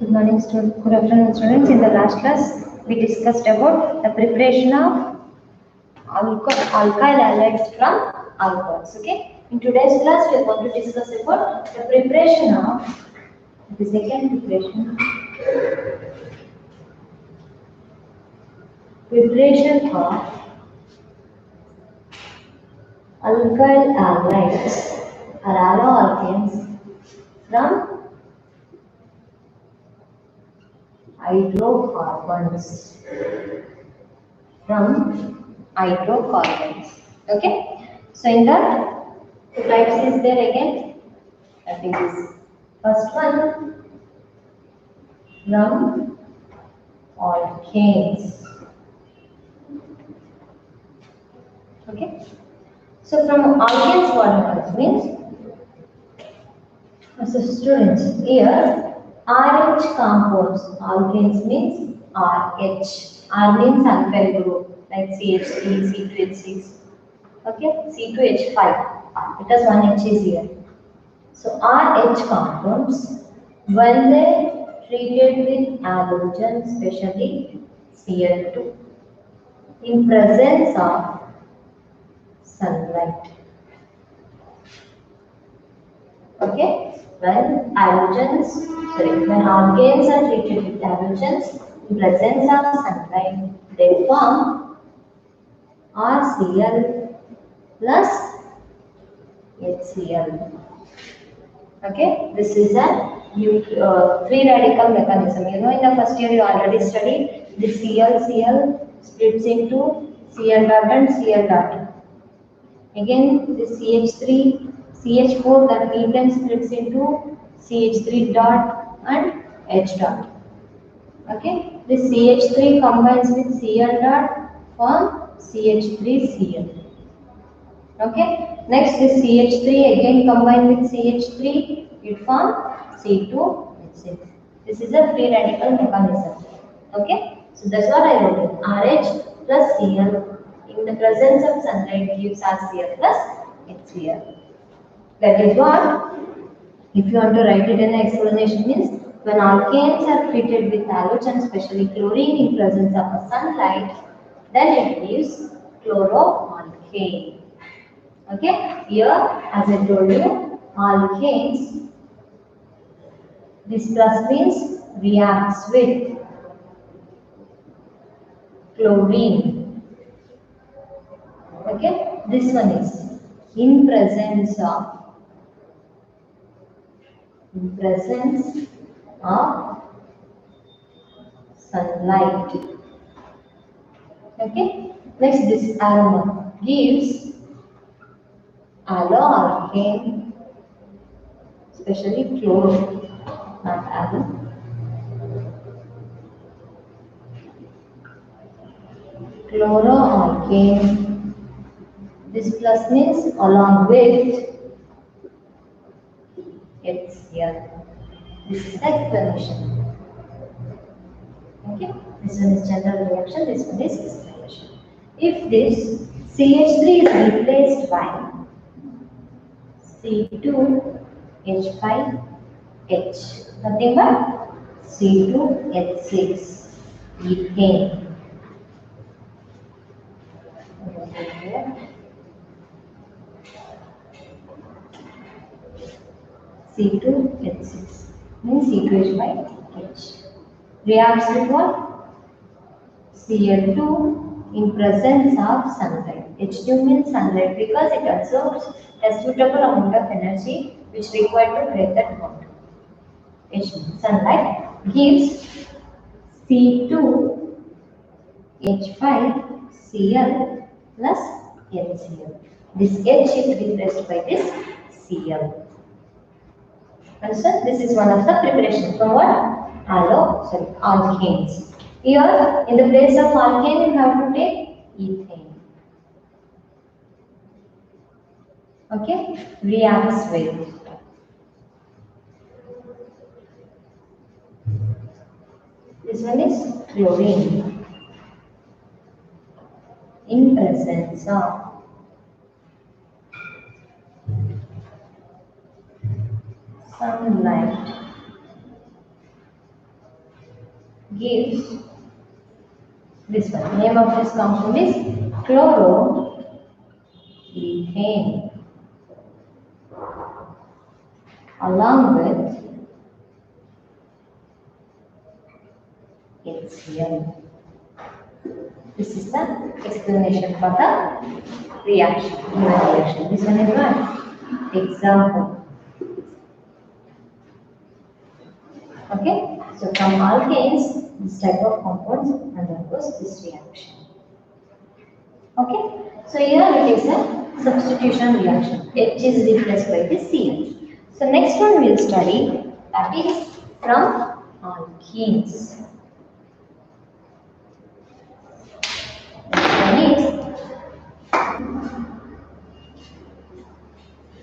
Good morning, good afternoon, students. In the last class, we discussed about the preparation of alkyl halides from alcohols. Okay. In today's class, we are going to discuss about the preparation of the second preparation of alkyl halides or haloalkanes from hydrocarbons. Okay. So in that, two types is there again. That is first one, from alkanes. Okay. So from alkanes, what it means? So students, here RH compounds. Alkanes means RH. R means alkyl group like CH3, C2H6. Okay, C2H5. Because one H is here. So RH compounds, when they treated with halogen, especially Cl2, in presence of sunlight. Okay, when alkanes are treated with halogens in presence of sunlight, they form RCl plus HCl. Okay, this is a free radical mechanism. You know, in the first year you already studied the Cl splits into Cl dot and Cl dot. Again, the CH3, CH4 that ketone splits into CH3 dot and H dot. Okay, the CH3 combines with Cl dot form CH3Cl. Okay, next this CH3 again combined with CH3, it forms C2H6. This is a free radical mechanism. Okay, so that's what I wrote. RH plus Cl in the presence of sunlight gives RCl plus HCl. That is what, if you want to write it in an explanation, means when alkanes are treated with halogen, especially chlorine in presence of sunlight, then it gives chloroalkane. Okay, here as I told you, alkanes, this plus means reacts with chlorine. Okay, this one is in presence of sunlight. Okay, next this aroma gives haloalkane, especially chloro, not halo. Chloroalkane. This plus means along with HCl. This is the explanation. Okay, this one is general reaction, this one is explanation. If this CH3 is replaced by C2H5H, nothing but C2H6, ethane. C2H6 means C2H5H. Reacts with what? Cl2 in presence of sunlight. H2 means sunlight because it absorbs a suitable amount of energy which required to break that bond. H2, sunlight gives C2H5Cl plus HCl. This H is replaced by this Cl. Understand? This is one of the preparations from what? Alkanes. Here, in the place of alkane, you have to take ethane. Okay? Reacts with. This one is chlorine. In presence of sunlight, gives this one. Name of this compound is chloroethane along with HCl. This is the explanation for the reaction. This one is what? Example. Okay. So from alkanes, this type of compounds undergoes this reaction. Okay. So here it is a substitution reaction. H is replaced by the Cl. So next one we will study, that is from alkenes. Next one is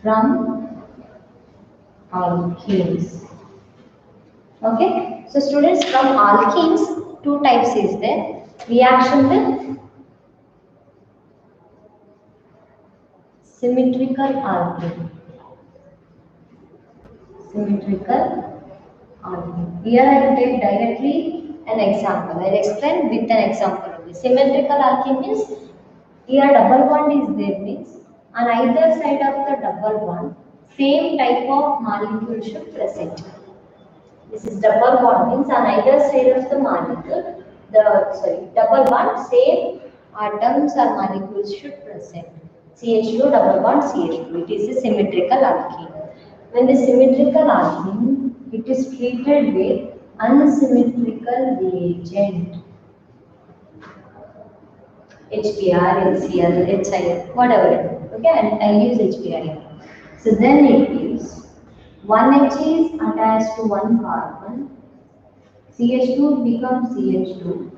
from alkenes. Okay. So students, from alkenes, two types is there. Reaction with symmetrical alkene. Symmetrical alkene. Here I will take directly an example. I will explain with an example. Symmetrical alkene means here double bond is there, means on either side of the double bond same type of molecule should present. This is double bond, means on either side of the molecule, double bond, same atoms or molecules should present. CH2 double bond CH2. It is a symmetrical alkene. When the symmetrical alkene, it is treated with unsymmetrical reagent. HBr, HCl, HIL, whatever. Okay, I use HBr. So then it gives one H is attached to one carbon. CH2 becomes CH2,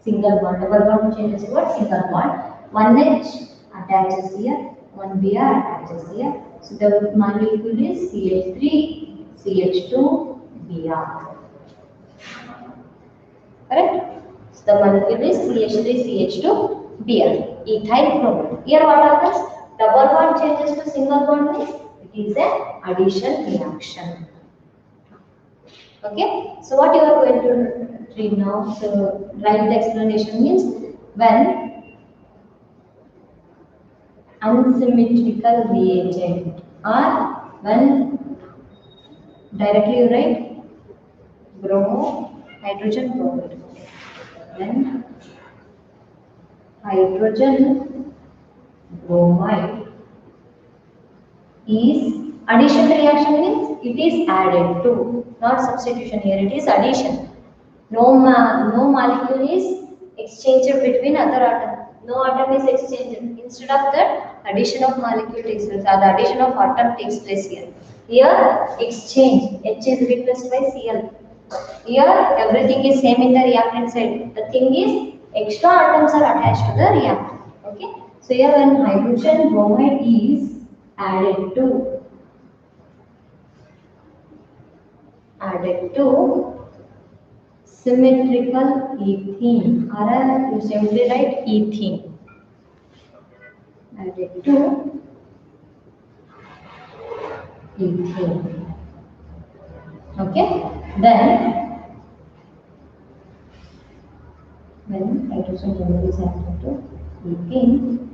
single bond. Double bond changes to what? Single bond. One H attaches here, one Br attaches here. So the molecule is CH3, CH2, Br. Correct? So the molecule is CH3, CH2, Br. Ethyl bromide. Here what happens? Double bond changes to single bond means it is an addition reaction. Okay. So what you are going to read now? So write the explanation means when unsymmetrical reagent or when directly you write hydrogen bromide. When hydrogen bromide is addition reaction means it is added to, not substitution. Here it is addition. No molecule is exchanged between other atom. No atom is exchanged. Instead of that, addition of molecule takes place, or the addition of atom takes place here. Here exchange. H is replaced by Cl. Here everything is same in the reactant side. The thing is extra atoms are attached to the reactant. Okay. So here when hydrogen bromide is added to symmetrical ethene, or you simply write ethene. Added to ethene. Okay. Then when hydrogen bromide is added to ethene,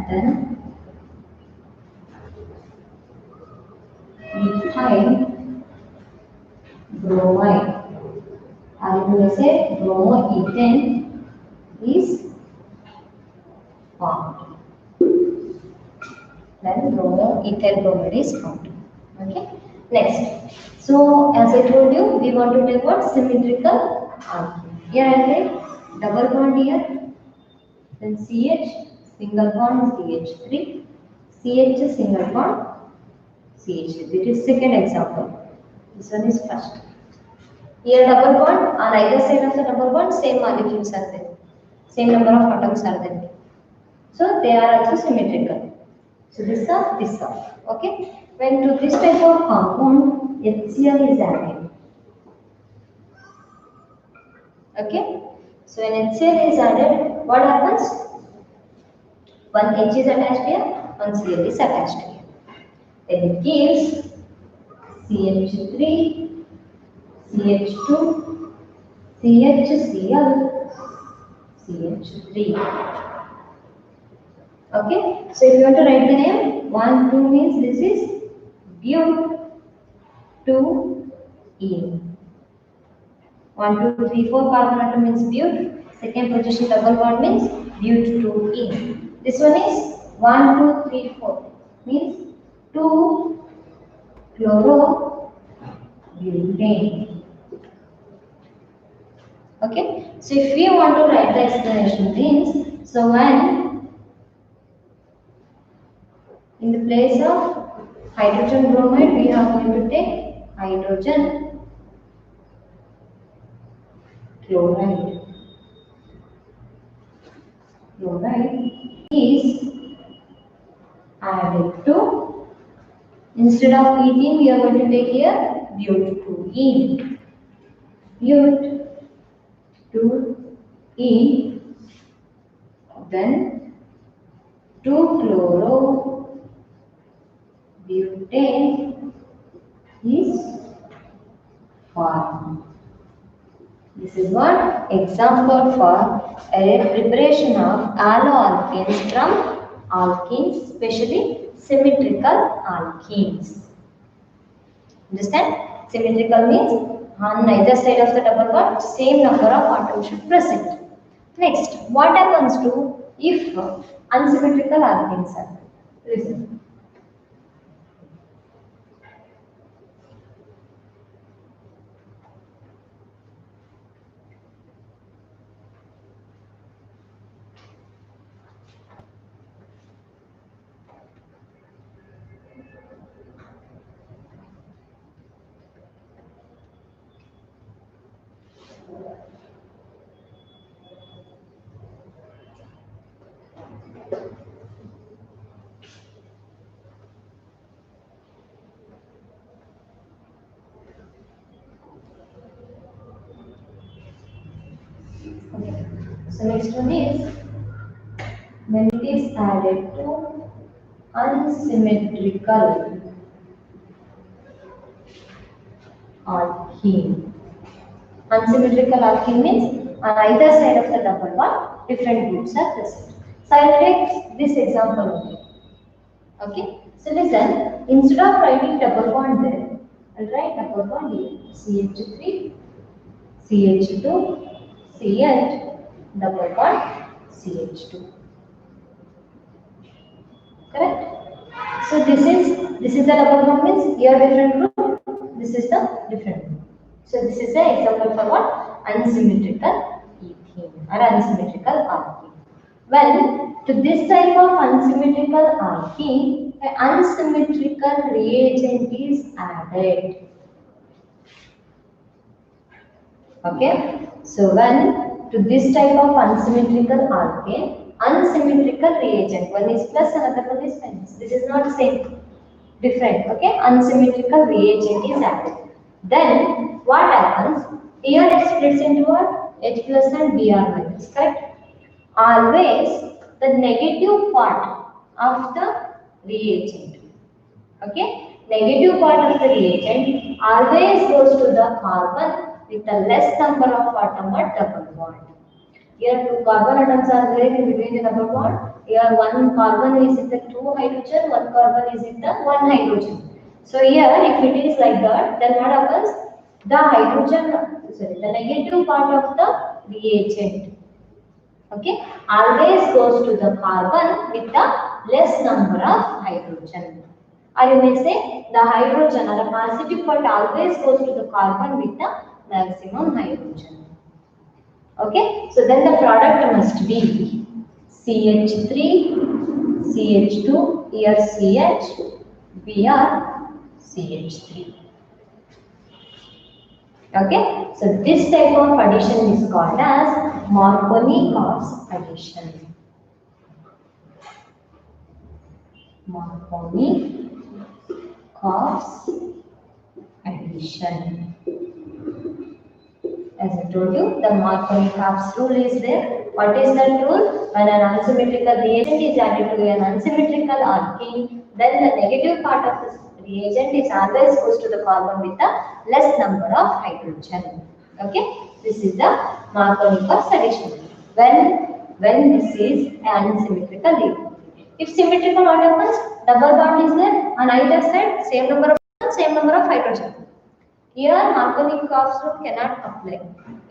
then ethyl bromide, or you may say bromoethane, is formed. Then bromoethyl bromide is formed. Okay. Next. So as I told you, we want to take what? Symmetrical alkene. Here I write double bond here. Then CH, single bond CH3, CH single bond CH3. This is second example. This one is first. Here double bond, on either side of the double bond, same molecules are there. Same number of atoms are there. So they are also symmetrical. So this off. Okay. When to this type of compound, HCl is added. Okay. So when HCl is added, what happens? One H is attached here, one Cl is attached here. Then it gives CH3, CH2, CHCl, CH3. Okay, so if you want to write the name, 1, 2 means this is but, 2, ene. 1, 2, 3, 4 carbon atom means but. Second position double bond means but 2, ene. This one is 1, 2, 3, 4 means 2 chloro butane. Okay, so if we want to write the explanation means, so when in the place of hydrogen bromide we are going to take hydrogen chloride. Chloride is added to, instead of ethene we are going to take here but2ene. But2ene, then 2 chloro butane is formed. This is what example for a preparation of haloalkanes from alkenes, especially symmetrical alkenes. Understand? Symmetrical means on either side of the double bond, same number of atoms should present. Next, what happens to if unsymmetrical alkenes are? Listen. Okay. So next one is when it is added to unsymmetrical alkene. Unsymmetrical alkene means on either side of the double bond, different groups are present. So I will take this example only. Okay. So listen, instead of writing double bond there, I will write double bond here. CH3, CH2, CH, double bond, CH2. Correct? So this is the double bond means here different group, this is the different group. So this is the example for what? Unsymmetrical ethene or unsymmetrical alkene. Well, to this type of unsymmetrical alkene, an unsymmetrical reagent is added. Okay, so when to this type of unsymmetrical alkane, unsymmetrical reagent, one is plus, another one is minus. This is not same, different. Okay, unsymmetrical reagent is added. Then what happens? Here it splits into what? H plus and Br minus. Correct? Always the negative part of the reagent. Okay, negative part of the reagent always goes to the carbon with a less number of atom at double bond. Here 2 carbon atoms are there in between the double bond. Here 1 carbon is in the 2 hydrogen, 1 carbon is in the 1 hydrogen. So here if it is like that, then what happens? The negative part of the reagent, okay, always goes to the carbon with the less number of hydrogen. Or you may say the hydrogen or the positive part always goes to the carbon with the maximum hydrogen. Okay, so then the product must be CH3, CH2, here CH, Br, CH3. Okay, so this type of addition is called as Marconi-Cox addition. Marconi-Cox addition. As I told you, the Marconi-Cox rule is there. What is that rule? When an unsymmetrical reagent is added to an unsymmetrical alkene, then the negative part of this reagent is always goes to the carbon with a less number of hydrogen. Okay, this is the Markovnikov's addition. When this is an unsymmetrical leaf. If symmetrical, what happens? Double bond is there on either side, same number of bonds, same number of hydrogen. Here Markovnikov's rule cannot apply.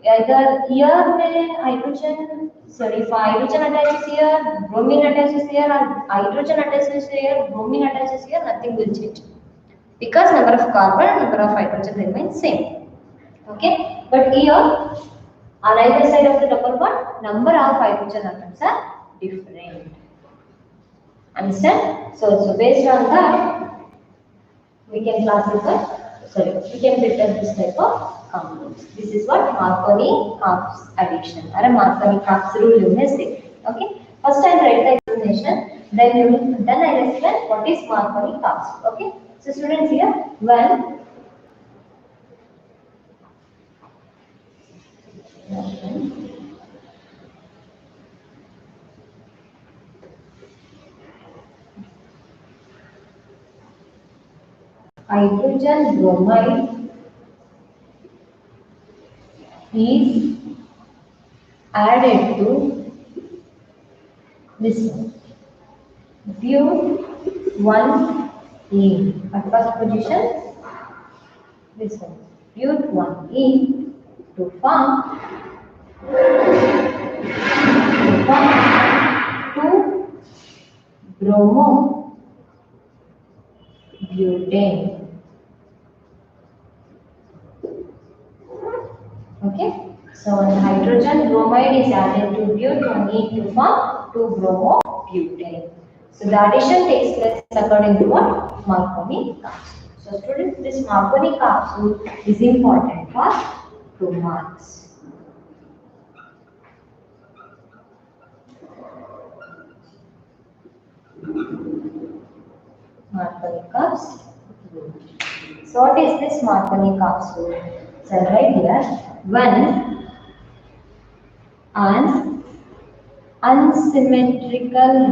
Either here may hydrogen, sorry, if hydrogen attaches here, bromine attaches here, or hydrogen attaches here, bromine attaches here, nothing will change. Because number of carbon, number of hydrogen remains same. Okay, but here on either side of the double bond, number of hydrogen atoms are different. Understand? So based on that, we can classify. Sorry, we can prepare this type of compounds. This is what Markovnikov's addition or a Markovnikov's rule you may say. Okay. First I write the explanation, then I will explain what is Markovnikov's. Okay. So students here, when hydrogen bromide is added to this one, but1E. At first position, this one, but1E to form 2-bromobutane. Okay, so when hydrogen bromide is added to but1E to form 2-bromobutane. So the addition takes place according to what? Markovnikov's. So students, this Markovnikov's rule is important for 2 marks. Markovnikov's rule. So what is this Markovnikov's rule? So right here, when an unsymmetrical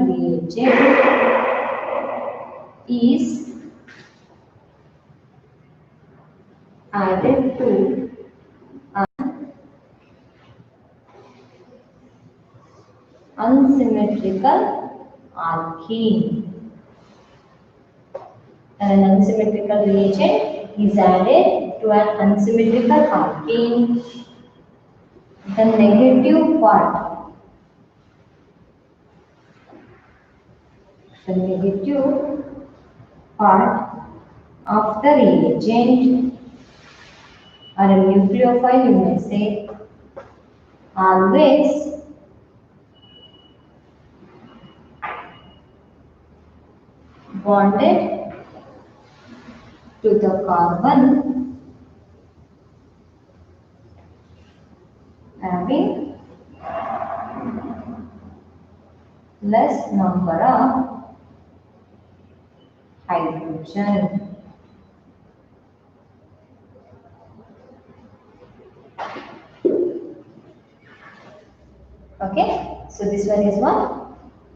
reagent, is added to an unsymmetrical alkene. And an unsymmetrical reagent is added to an unsymmetrical alkene. The negative part of the reagent or a nucleophile, you may say, always bonded to the carbon having less number of hydrogen. Okay, so this one is what?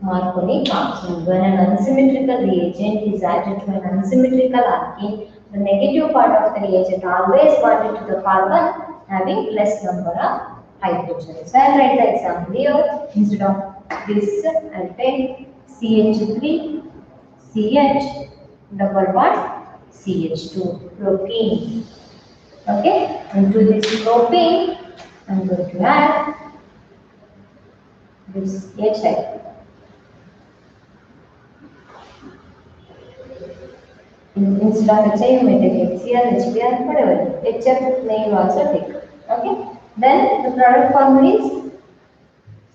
Markovnikov's rule. When an unsymmetrical reagent is added to an unsymmetrical alkene, the negative part of the reagent always bonded to the carbon having less number of hydrogen. So I will write the example here. Instead of this, I will take CH3, CH, double bond, CH2, propene. Okay, and to this propene, I am going to add this HI. Instead of HI, you may take HCl, HBr, whatever. HF may you also take. Okay. Then the product formula is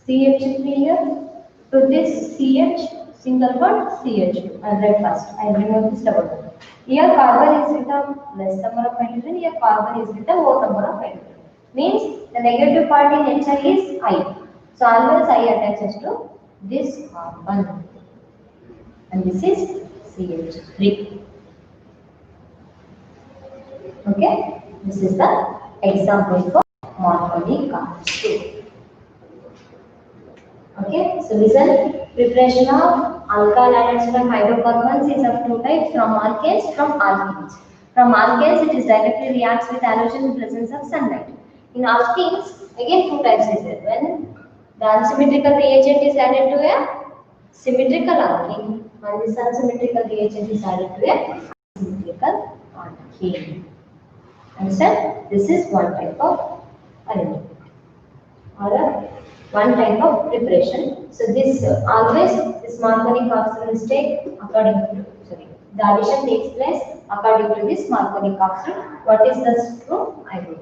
CH3 here. To this CH, single bond CH2. And write first. I remove this double bond. Here carbon is written less number of hydrogen. Here carbon is written more number of hydrogen. Means the negative part in HI is I. So always I attaches to this carbon. And this is CH3. Okay, this is the example for Markovnikov's rule. Okay, so listen, preparation of Alkyl halides from hydrocarbons is of two types, from alkanes, from alkenes. From alkanes, it is directly reacts with halogen in presence of sunlight. In alkenes, again two types is there. When the unsymmetrical reagent is added to a symmetrical alkene, and this unsymmetrical reagent is added to a symmetrical alkene. Understand? This is one type of arrangement or one type of preparation. So this always this Marconi capsule is taken according to the addition takes place according to this Marconi capsule. What is the true? I will.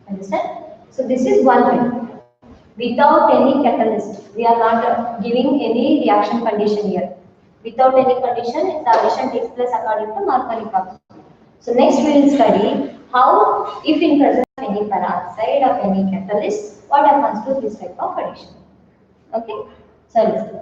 Understand? So this is one thing. Without any catalyst, we are not giving any reaction condition here. Without any condition, the addition takes place according to Marconi capsule. So next we will study how, if in presence of any peroxide of any catalyst, what happens to this type of addition. Okay? So listen.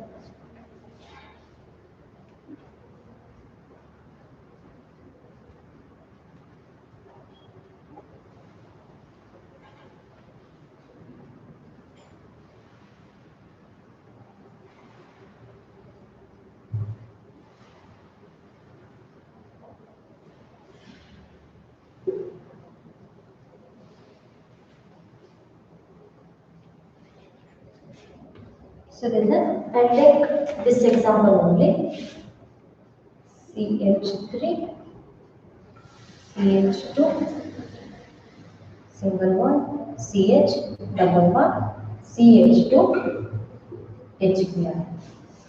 So listen, I'll take this example only. CH3, CH2, single bond, CH, double bond, CH2, HBr.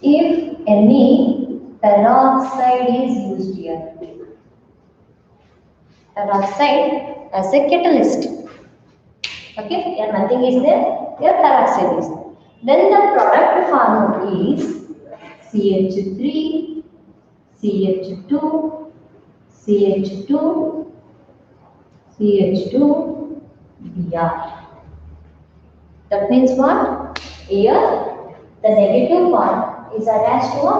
If any peroxide is used here, peroxide as a catalyst. Okay, here nothing is there, here peroxide is there. Then the product formed is CH3, CH2, CH2, CH2, Br. That means what? Here the negative part is attached to a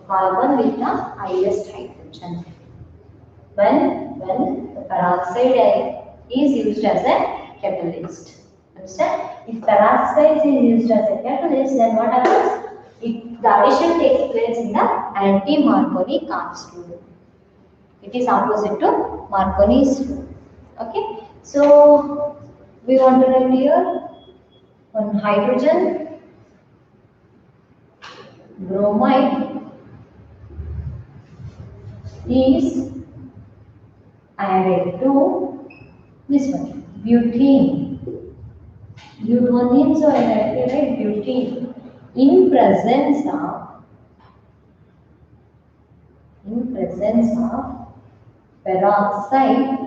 carbon with the highest hydrogen. When the peroxide is used as a catalyst. Understand? If peroxide is used as a catalyst, then what happens? The addition takes place in the anti-Marconi capsule. It is opposite to Marconi's rule. Okay? So we want to write here one hydrogen, bromide is added to this one, butene. Butene, so I write butene in presence of peroxide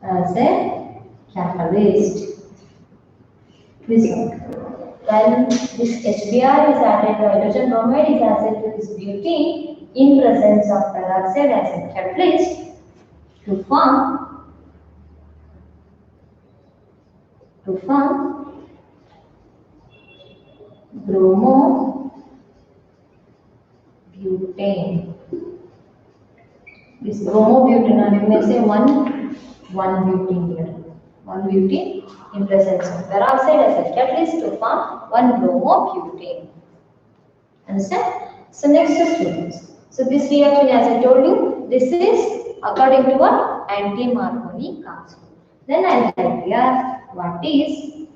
as a catalyst. This one. When this HBr is added, hydrogen bromide is added to this butene in presence of peroxide as a catalyst to form bromobutane. This bromobutane, you may say one butene here. One butene in presence of peroxide as a catalyst to form one bromobutane. Understand? So next students. So this reaction, as I told you, this is according to what? Anti-Marconi capsule. Then I will tell you what is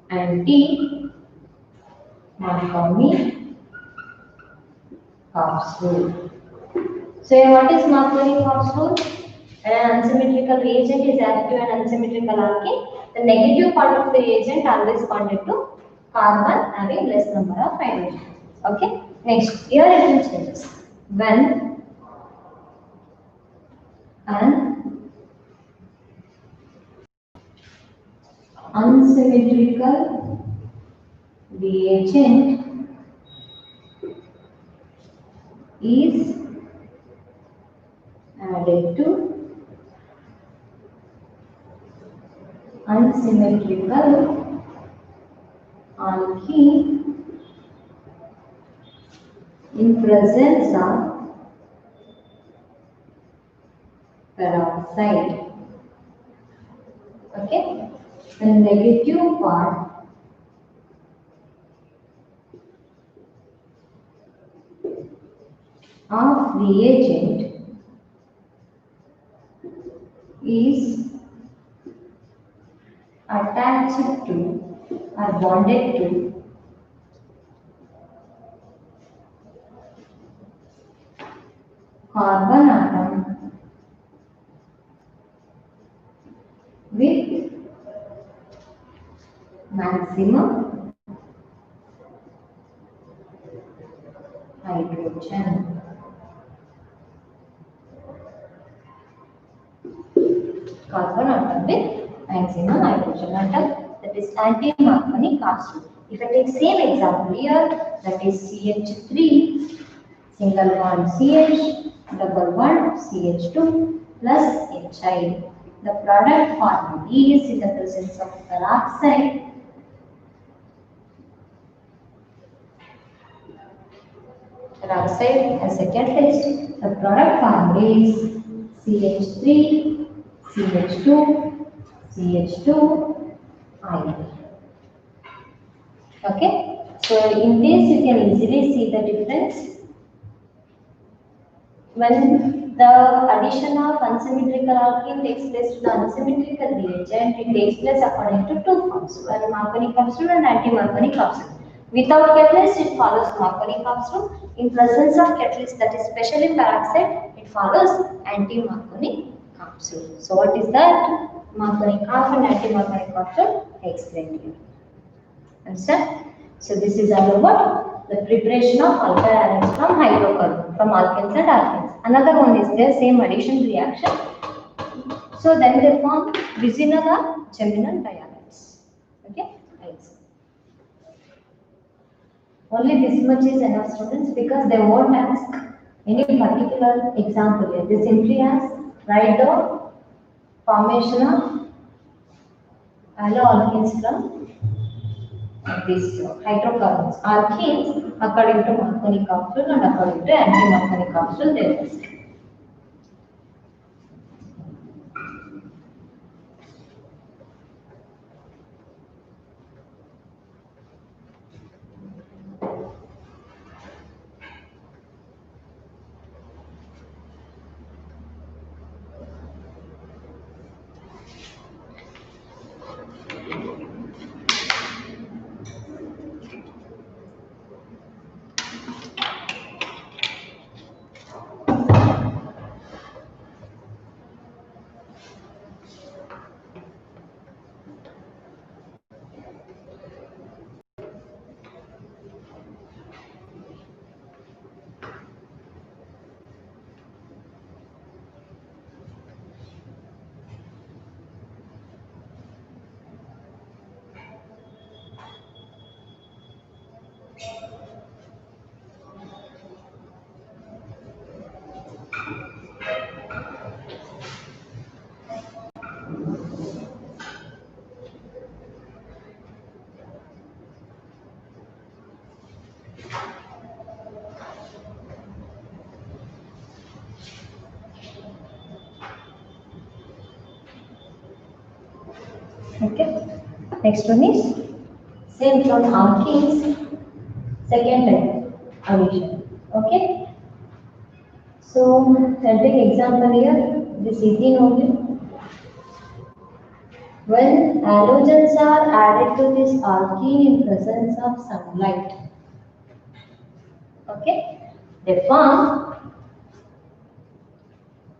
anti-Marconi capsule. So what is Marconi capsule? An unsymmetrical reagent is added to an unsymmetrical alkene. The negative part of the reagent always bonded to carbon having less number of hydrogen. Okay. Next, here it will change. When an unsymmetrical reagent is added to unsymmetrical alkene in presence of peroxide. Okay, the negative part of reagent is attached to or bonded to carbon atom with maximum hydrogen. Carbon atom with maximum hydrogen atom, that is anti-Marconi capsule. If I take same example here, that is CH3 single bond CH double bond CH2 plus HI. The product formula is in the presence of peroxide. Peroxide as a catalyst. The product formula is CH3 CH2 CH2 ion. Okay, so in this you can easily see the difference. When the addition of unsymmetrical alkene takes place to the unsymmetrical reagent, it takes place according to two forms, one Marconi capsule and anti-Marconi capsule. Without catalyst, it follows Marconi capsule. In presence of catalyst, that is specially peroxide, it follows anti-Marconi capsule. So what is that? Marconi capsule and anti-Marconi capsule explained here. Understand? So this is all about the preparation of alkyl from hydrocarbon, from alkenes and alkenes. Another one is their same addition reaction. So then they form vicinal or geminal diamides. Okay? Right. Only this much is enough, students, because they won't ask any particular example here. They simply ask write the formation of haloalkanes from these hydrocarbons. Alkenes according to Marconi capsule and according to anti-Marconi capsule they list. Okay. Next one is same from alkenes, second type addition. Okay. So I'll take example here. This ethene only. When halogens are added to this alkene in presence of sunlight, okay, they form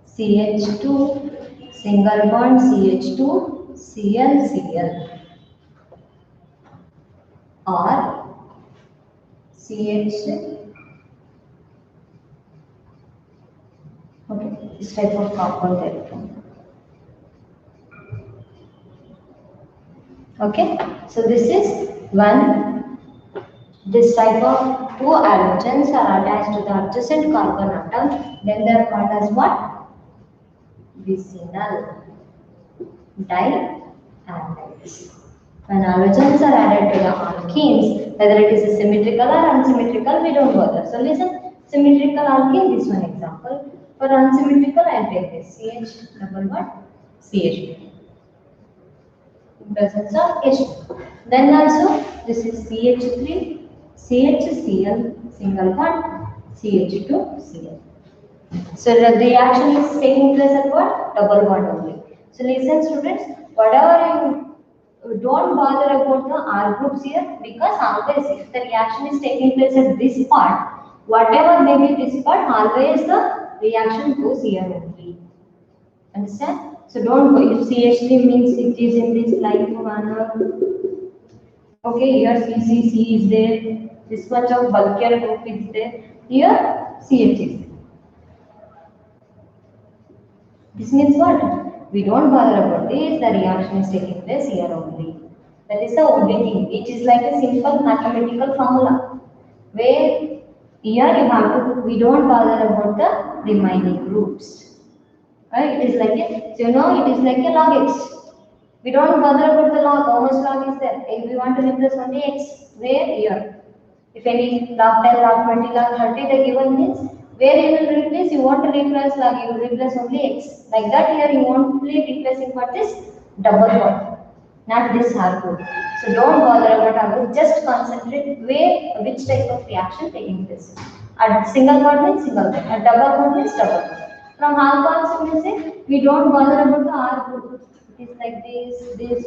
CH2 single bond CH2 Cl or CH. Okay, this type of compound they form. Okay, so this is one. This type of two halogens are attached to the adjacent carbon atom. Then they are called as what? Vicinal diamides. When halogens are added to the alkenes, whether it is a symmetrical or unsymmetrical, we don't bother. So listen, symmetrical alkene, this one example. For unsymmetrical, I will take this CH double bond CH. In presence of H2. Then also this is CH3, CHCl single bond, CH2Cl. So the reaction is taking place at what? Double bond only. So listen students, whatever you don't bother about the R groups here, because always if the reaction is taking place at this part, whatever may be this part, always the reaction goes here only. Understand? So don't go, if CH3 means it is in this like manner. Okay, here CCC is there, this much of bulkier group is there, here CH is there. This means what? We don't bother about this, the reaction is taking place here only. That is the only thing. It is like a simple mathematical formula. Where here you have to, we don't bother about the remaining groups. Right? It is like a, so you know, it is like a log x. We don't bother about the log, how much log is there. If we want to replace only x, where? Here. If any log 10, log 20, log 30 the given means, where you will replace, you want to replace log, you will replace only x. Like that here you want to replacing for this double bond, not this R group. So don't bother about R group, just concentrate where, which type of reaction taking place. A single bond means single bond, a double bond means double bond. From alcohols you may say, we don't bother about the R group. It is like this,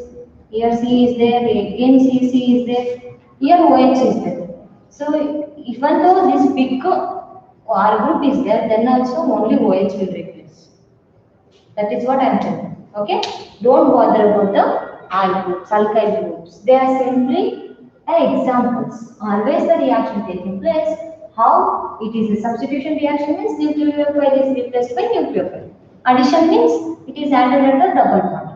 here C is there, again C is there, here OH is there. So even though this big R group is there, then also only OH will replace. That is what I am telling. Okay? Don't bother about the R groups, alkyl groups. They are simply examples. Always the reaction taking place. How it is a substitution reaction means nucleophile is replaced by nucleophile. Addition means it is added at the double bond.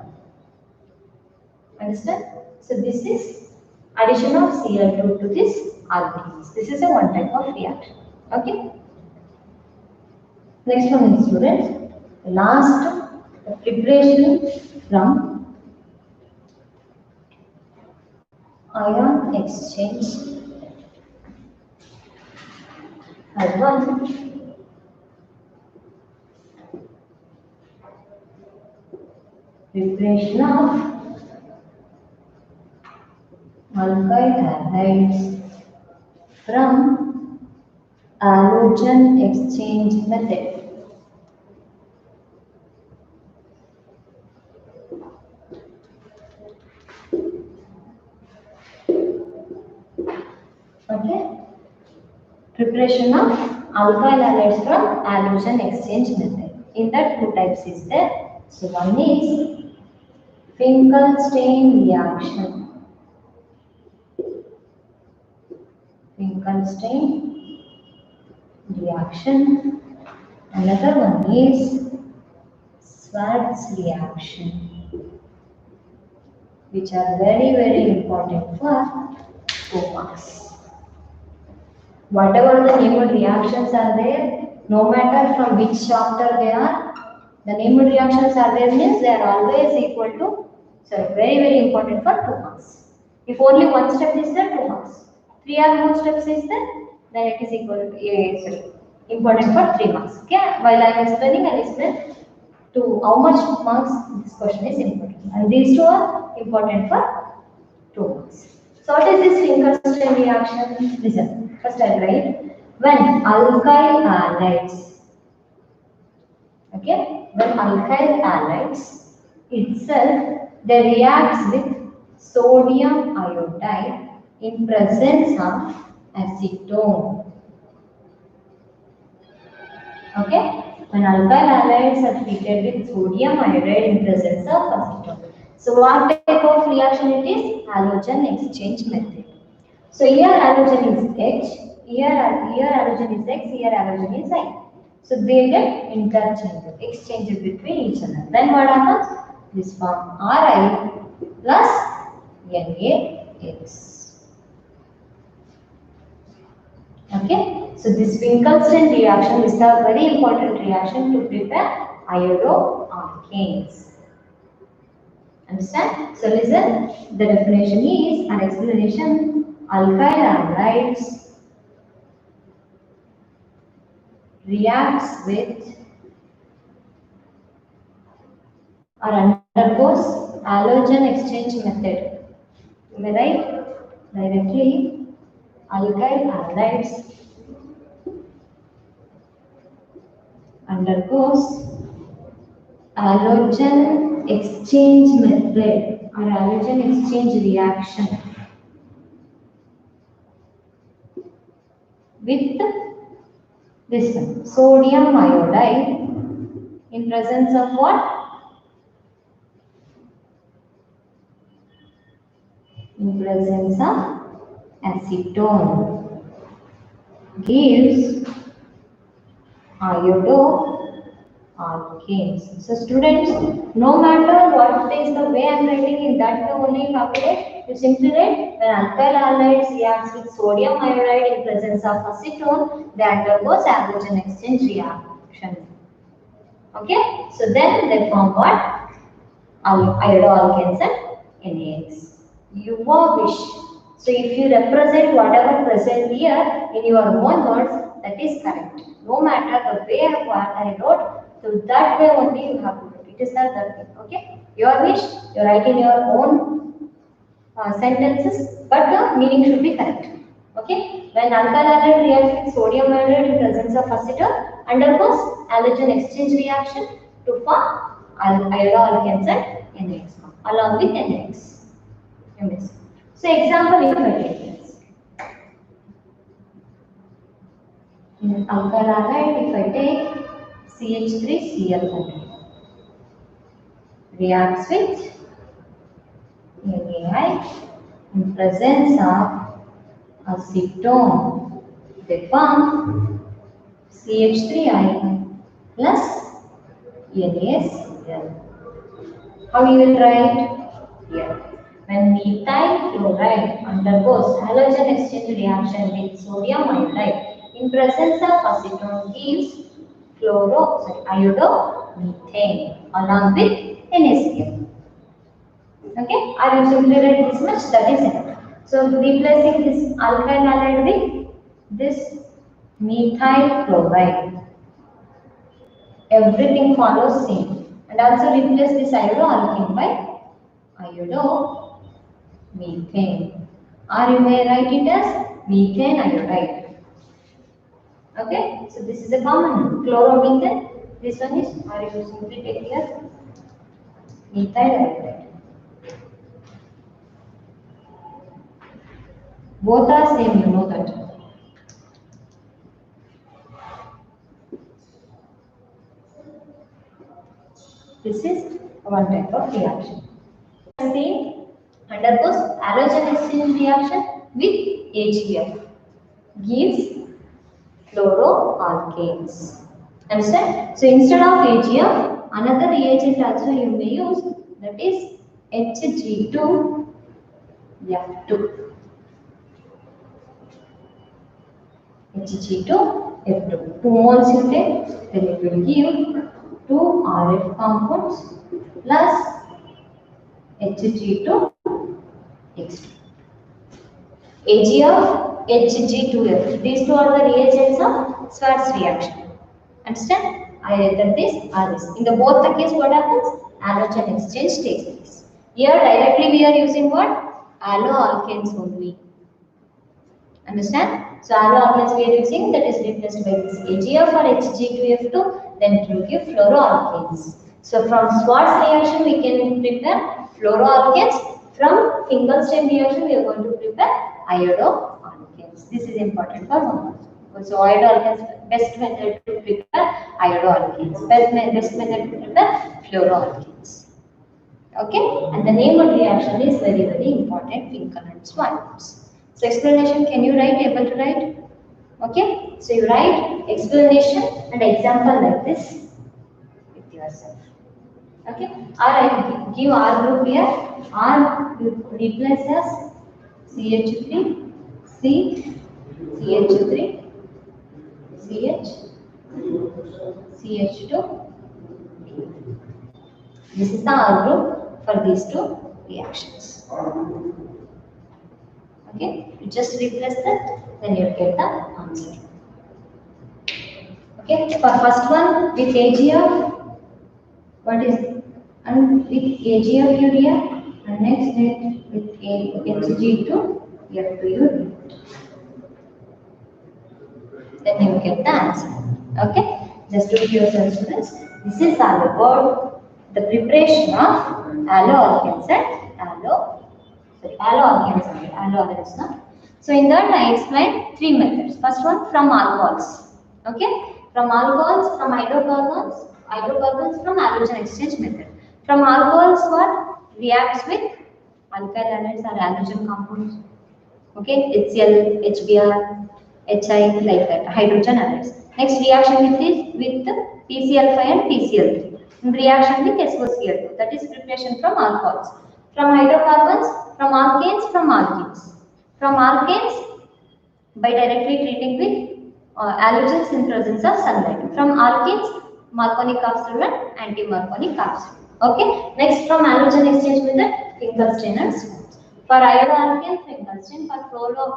Understand? So this is addition of Cl2 to this alkenes. This is a one type of reaction. Okay? Next one is students. Last preparation from ion exchange. Third one. Preparation of alkyl halides from halogen exchange method. Okay. Preparation of alkyl halides from halogen exchange method. In that two types is there. So one is Finkelstein reaction. Finkelstein reaction. Another one is Schwarz reaction, which are very important for 2 marks. Whatever the named reactions are there, no matter from which chapter they are, the named reactions are there means they are always equal to, so very important for 2 marks. If only one step is there, 2 marks. 3 or more steps is there, then it is equal to, important for 3 marks. Okay, while I am explaining, I will explain to how much marks this question is important. And these two are important for 2 marks. So what is this Finkelstein reaction? Listen, first I write, when alkyl halides, okay, when alkyl halides itself, they reacts with sodium iodide in presence of acetone. Okay, when alkyl halides are treated with sodium iodide in presence of acetone. So what type of reaction it is? Halogen exchange method. So here halogen is H, here halogen is X, here halogen is I. So they get interchanged, exchanged between each other. Then what happens? This form Ri plus NaX. Okay, so this Finkelstein reaction is a very important reaction to prepare iodoalkanes. Understand? So listen, the definition is an explanation. Alkyl halides reacts with or undergoes halogen exchange method. You may write directly alkyl halides undergoes halogen exchange method or halogen exchange reaction with this one, sodium iodide in presence of what? In presence of acetone gives iodoalkanes. So students, no matter what is the way I am writing, in that way only calculate. You simply write when alkyl halides reacts with sodium iodide in presence of acetone, they undergoes halogen exchange reaction. Okay, so then they form what? Iodoalkanes and NaX. Your wish. So if you represent whatever present here in your own words, that is correct. No matter the way I wrote, so that way only you have to write. It is not that way. Okay. Your wish, you write in your own sentences, but the meaning should be correct. Okay. When alkyl halide reacts with sodium iodide in presence of acetone, undergoes halogen exchange reaction to form iodoalkanes and NaX along with NaX. So example, if I take this. In alkyl halide, if I take CH3Cl reacts with NaI in presence of acetone, they form CH3I plus NaCl. How you will write? Here. When methyl chloride undergoes halogen exchange reaction with sodium iodide in presence of acetone gives iodomethane along with NaCl. Okay, I will simply write this much, that is enough. So replacing this alkyl halide with this methyl chloride, everything follows same. And also replace this iodoalkane by iodomethane, or you may write it as methane iodide. Okay, so this is a common chloromethane. This one is, or you simply take here methyl iodide. Both are same, you know that. This is one type of reaction. Say undergoes halogen exchange reaction with HCl, gives fluoroalkanes. Understand? So instead of HCl, another reagent also you may use, that is Hg2F2. Hg2F2. 2 moles you take, then it will give 2 RF compounds plus Hg2X2. Ag of Hg2F. These two are the reagents of Schwarz reaction. Understand? Either this or this. In the both the case, what happens? Halogen exchange takes place. Here directly we are using what? Haloalkanes only. Understand? So haloalkanes we are using, that is replaced by this AgF or Hg2F2, then it will give fluoroalkanes. So from Schwarz reaction we can prepare fluoroalkanes. From single stem reaction we are going to prepare iodoalkanes. This is important for homework. So iodoalkanes, best method to prepare iodoalkanes. Best method to prepare fluoroalkanes. Okay, and the name of reaction is very important. Finkel and Schwarz. So explanation, can you write? Able to write? Okay, so you write explanation and example like this with yourself. Okay, or give R group here. R replace as CH3, C, CH3, CH, CH2. This is the R group for these two reactions. Okay, you just replace that, then you get the answer. Okay, for first one with AgF, what is, and with AgF urea, and next with Hg2F2 urea. Then you get the answer. Okay, Just to give yourself, students, this is all about the preparation of haloalkanes and haloalkanes and haloarenes. No? So in that I explained three methods. First one, from alcohols. Okay, from alcohols, from hydrocarbons from halogen exchange method. From alcohols, what reacts with alkyl halides or halogen compounds. Okay, HCl, HBr, HI, like that, hydrogen halides. Next reaction with PCl5 and PCl3. In reaction with SOCl2, that is preparation from alcohols. From hydrocarbons, from alkanes, from alkenes. From alkanes, by directly treating with halogens in presence of sunlight. From alkenes, Marconi capsule and anti-Marconi capsule. Okay. Next, from halogen exchange method, Finkelstein and Schwarz. For iodoalkanes, Finkelstein. For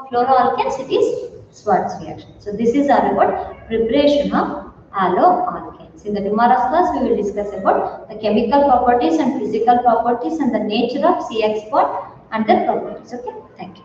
fluoroalkanes, it is Schwarz reaction. So this is all about preparation of haloalkanes. In the tomorrow's class, we will discuss about the chemical properties and physical properties and the nature of CX bond and their properties. Okay. Thank you.